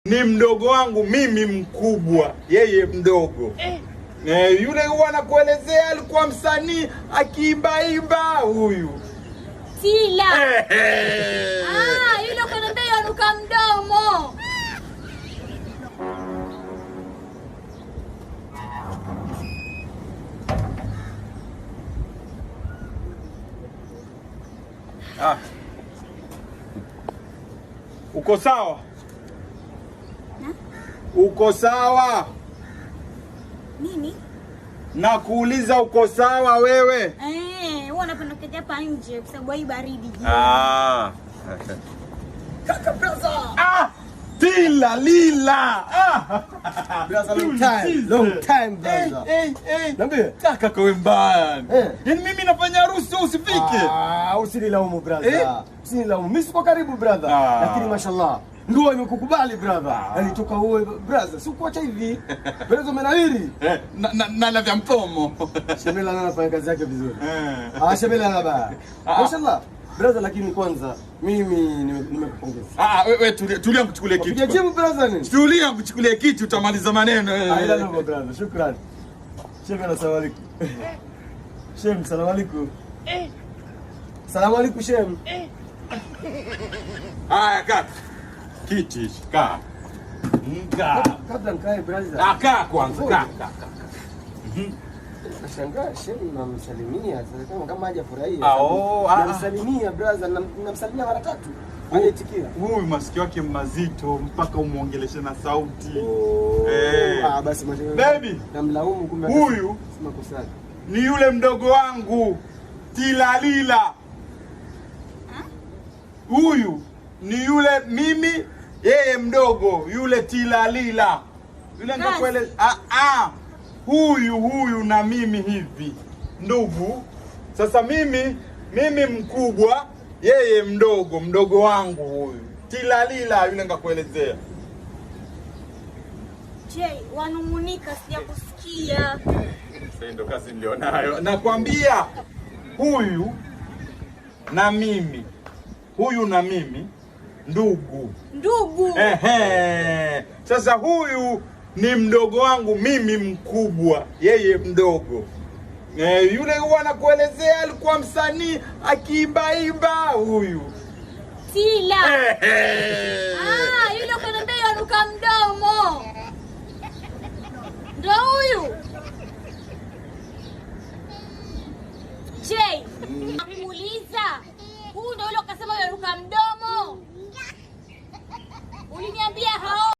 Ni mdogo wangu mimi mkubwa, yeye mdogo. Yule huwa anakuelezea alikuwa msanii akiimba huyu. Tila. Yule kanambia yanuka mdomo. Uko sawa? Uko sawa? Nini? Nakuuliza uko sawa wewe? Huwa napenda kuja hapa nje kwa sababu hii baridi. Kaka brother. Tila lila. Brother, long time brother. Niambie. Kaka kwa mbaya. Yaani mimi nafanya harusi usifike. Usinilaumu brother. Usinilaumu. Mimi siko karibu brother. Lakini mashallah ndoa imekukubali brother. Yaani toka uwe brother, si kuacha hivi. Brother umenawiri. Na la vya mpomo. Shemela anafanya kazi yake vizuri. Shemela anaba. Mashallah. Brother, lakini kwanza mimi nimekupongeza. Wewe tulia kuchukulia kitu. Piga jibu brother nini? Tulia kuchukulia kitu utamaliza maneno. Ila ndio brother, shukrani. Shemela, salamu alaykum. Shem, salamu alaykum. Salamu alaykum Shem. Haya kaka. Kiti kaa. Kabla nikae brother. Kaa kwanza kaa. Nashangaa Shem namsalimia sasa kama hajafurahia. Namsalimia brother, namsalimia mara 3. Anaitikia. Huyu masikio yake mazito mpaka umuongeleshe na sauti. Basi baby, namlaumu kumbe. Huyu ni yule mdogo wangu Tila lila. Huyu ni yule mimi, yeye mdogo, yule Tila lila. Yule nitakueleza. Huyu na mimi hivi ndugu. Sasa mimi mkubwa, yeye mdogo wangu huyu Tila lila, yule ngakuelezea. Je, wanumunika sijakusikia. Sasa ndo kazi nilionayo. Nakwambia huyu na mimi ndugu. Sasa huyu ni mdogo wangu mimi mkubwa, yeye mdogo. Yule huwa anakuelezea alikuwa msanii akiimba huyu. Tila. Yule